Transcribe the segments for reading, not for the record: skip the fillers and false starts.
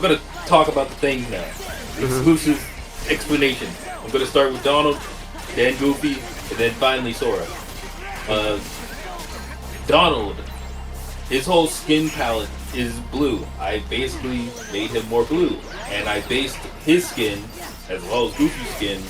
I'm gonna talk about the things now. Exclusive explanation. I'm gonna start with Donald, then Goofy, and then finally Sora. Donald, his whole skin palette is blue. I basically made him more blue, and I based his skin, as well as Goofy's skin,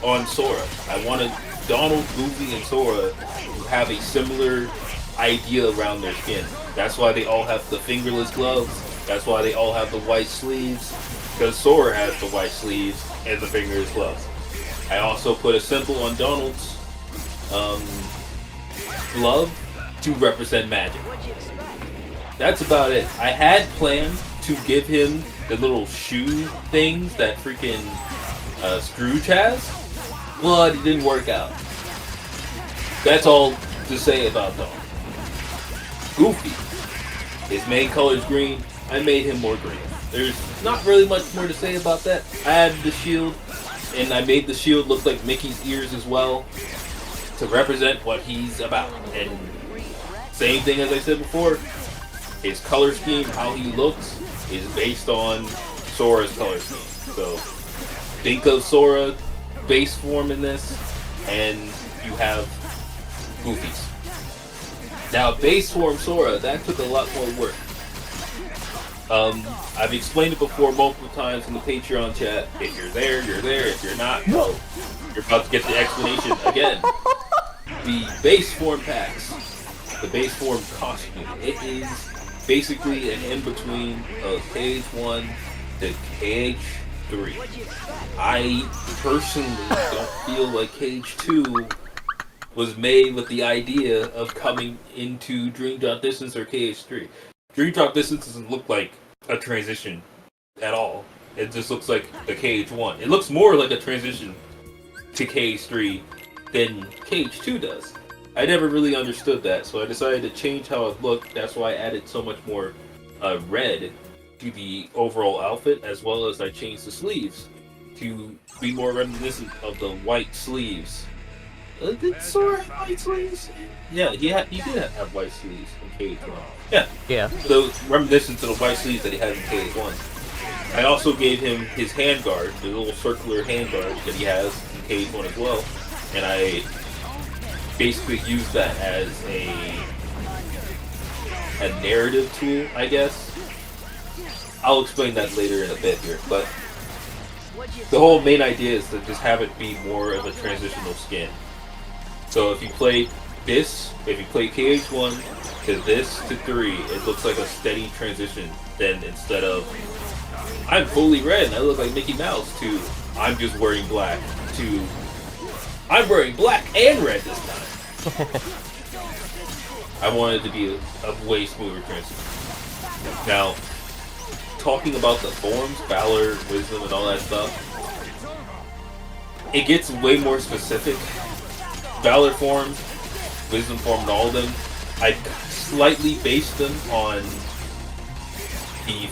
on Sora. I wanted Donald, Goofy, and Sora to have a similar idea around their skin. That's why they all have the fingerless gloves. That's why they all have the white sleeves, because Sora has the white sleeves and the fingerless gloves. I also put a symbol on Donald's glove to represent magic. That's about it. I had planned to give him the little shoe things that freaking Scrooge has, but it didn't work out. That's all to say about Donald. Goofy. His main color is green. I made him more green. There's not really much more to say about that. I added the shield, and I made the shield look like Mickey's ears as well, to represent what he's about. And same thing as I said before, his color scheme, how he looks, is based on Sora's color scheme. So think of Sora base form in this, and you have Goofy's. Now, base form Sora, that took a lot more work. I've explained it before multiple times in the Patreon chat. If you're there, you're there. If you're not, no. You're about to get the explanation again. The base form packs, the base form costume, it is basically an in-between of KH1 to KH3. I personally don't feel like KH2 was made with the idea of coming into Dream Drop Distance or KH3. Dream Drop Distance doesn't look like a transition at all. It just looks like the KH1. It looks more like a transition to KH3 than KH2 does. I never really understood that, so I decided to change how it looked. That's why I added so much more red to the overall outfit, as well as I changed the sleeves to be more reminiscent of the white sleeves. Did Sora have white sleeves? Yeah, he did have white sleeves in KH1. Yeah. So reminiscent to the white sleeves that he had in KH1. I also gave him his handguard, the little circular handguard that he has in KH1 as well, and I basically used that as a narrative tool, I guess. I'll explain that later in a bit here, but the whole main idea is to just have it be more of a transitional skin. So if you play this, if you play KH1 to this to 3, it looks like a steady transition. Then instead of I'm fully red and I look like Mickey Mouse to I'm just wearing black to I'm wearing black and red this time. I wanted to be a way smoother transition. Now, talking about the forms, Valor, Wisdom, and all that stuff, it gets way more specific. Valor forms, Wisdom form, and all of them, I slightly based them on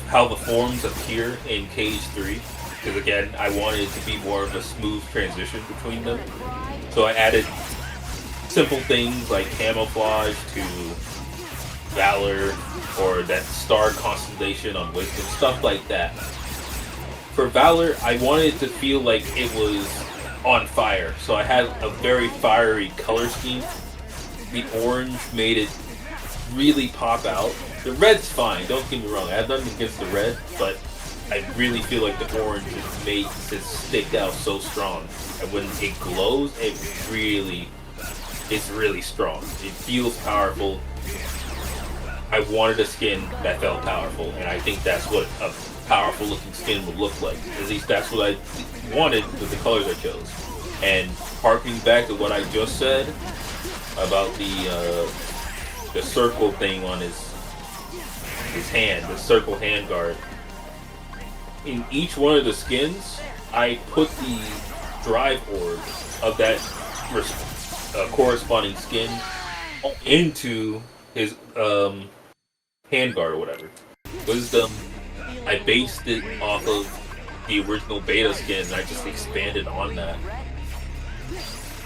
how the forms appear in KH3, because again, I wanted it to be more of a smooth transition between them. So I added simple things like camouflage to Valor, or that star constellation on Wisdom, stuff like that. For Valor, I wanted it to feel like it was on fire, so I had a very fiery color scheme. The orange made it really pop out. The red's fine, don't get me wrong, I have nothing against the red, but I really feel like the orange just makes it stick out so strong. And when it glows, it's really strong. It feels powerful. I wanted a skin that felt powerful, and I think that's what a powerful looking skin would look like. At least that's what I wanted with the colors I chose. And harking back to what I just said about the circle thing on his hand, the circle hand guard. In each one of the skins, I put the drive orb of that corresponding skin into his handguard or whatever. Wisdom, I based it off of the original beta skin, and I just expanded on that.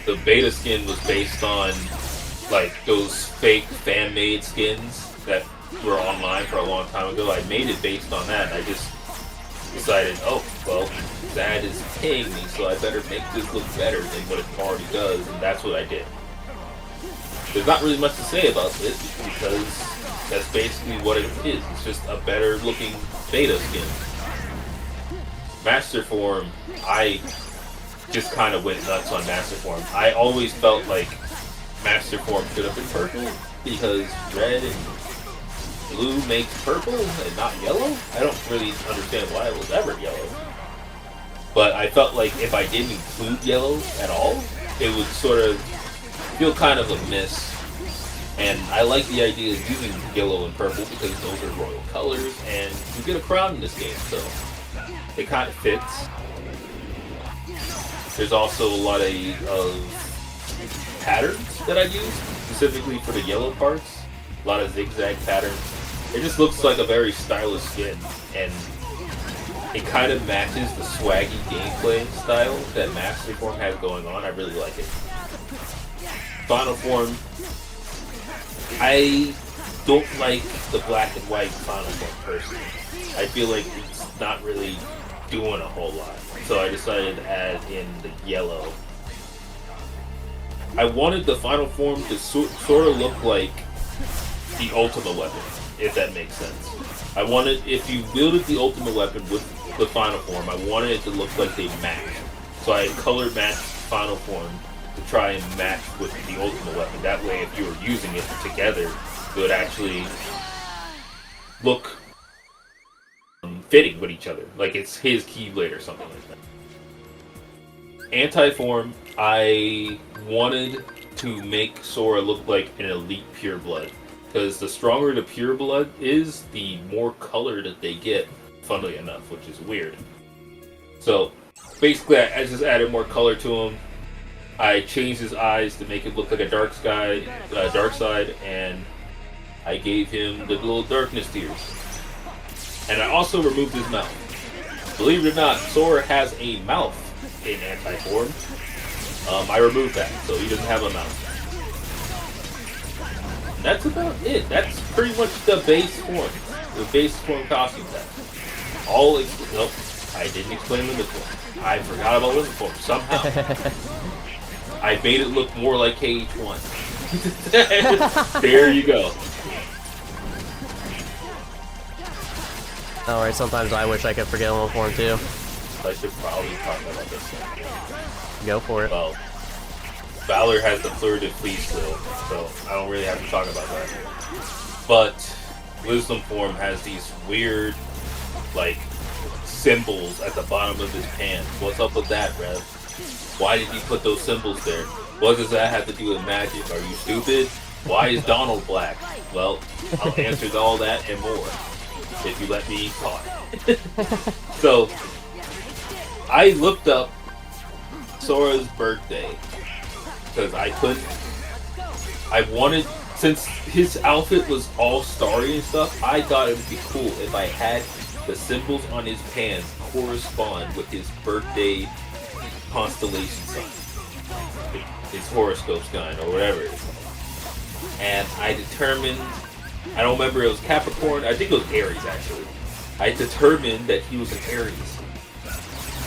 The beta skin was based on like those fake fan-made skins that were online for a long time ago. I made it based on that. I just decided, oh, well, Xadd is paying me, so I better make this look better than what it already does, and that's what I did. There's not really much to say about this, because that's basically what it is. It's just a better looking beta skin. Master Form, I just kind of went nuts on Master Form. I always felt like Master Form should have been purple, because red and blue makes purple and not yellow. I don't really understand why it was ever yellow. But I felt like if I didn't include yellow at all, it would sort of feel kind of a miss. And I like the idea of using yellow and purple because those are royal colors, and you get a crown in this game, so it kind of fits. There's also a lot of patterns that I use, specifically for the yellow parts. A lot of zigzag patterns. It just looks like a very stylish skin, and it kind of matches the swaggy gameplay style that Master Form has going on. I really like it. Final Form, I don't like the black and white Final Form personally. I feel like it's not really doing a whole lot, so I decided to add in the yellow. I wanted the Final Form to sort of look like the ultimate weapon, if that makes sense. I wanted, if you wielded the ultimate weapon with the Final Form, I wanted it to look like they match. So I color matched Final Form to try and match with the ultimate weapon. That way, if you were using it together, it would actually look fitting with each other. Like it's his Keyblade or something like that. Anti-Form, I wanted to make Sora look like an elite pureblood. Because the stronger the pureblood is, the more color that they get, funnily enough, which is weird. So, basically, I just added more color to him. I changed his eyes to make it look like a dark side, and I gave him the little darkness tears. And I also removed his mouth. Believe it or not, Sora has a mouth in Anti-Form. I removed that, so he doesn't have a mouth. That's about it. That's pretty much the base form. The base form costume set. Nope, I didn't explain limit form. I forgot about limit form somehow. I made it look more like KH1. There you go. Alright, sometimes I wish I could forget limit form too. I should probably talk about this one. Go for it. Well, Valor has the Fleur de Fleece still, so I don't really have to talk about that. But Wisdom Form has these weird, like, symbols at the bottom of his pants. What's up with that, Rev? Why did he put those symbols there? What does that have to do with magic? Are you stupid? Why is Donald black? Well, I'll answer all that and more if you let me talk. So, I looked up Sora's birthday. Because I wanted, since his outfit was all starry and stuff, I thought it would be cool if I had the symbols on his pants correspond with his birthday constellation sign. His horoscope sign, or whatever it is. And I determined, I don't remember, it was Capricorn, I think it was Aries actually. I determined that he was an Aries.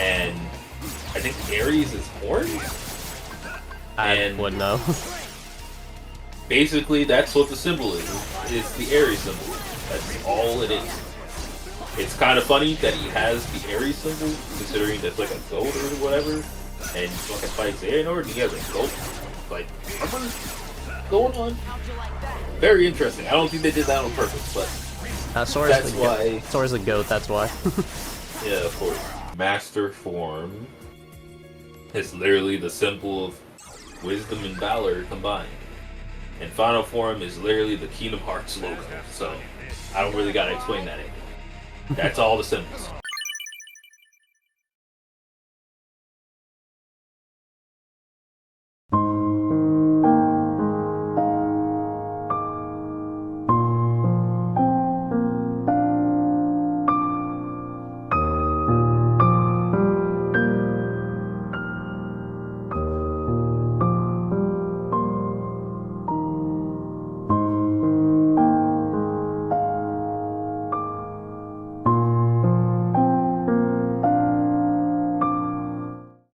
And I think Aries is horns? I wouldn't know. Basically, that's what the symbol is. It's the Aries symbol. That's all it is. It's kind of funny that he has the Aries symbol, considering that's like a goat or whatever, and fucking fights Xehanort, and he has a goat. Like, what's going on? Very interesting. I don't think they did that on purpose, but Sora's the goat, that's why. Yeah, of course. Master Form is literally the symbol of wisdom and valor combined. And Final Form is literally the Kingdom Hearts logo, so I don't really gotta explain that anymore. That's all the symbols.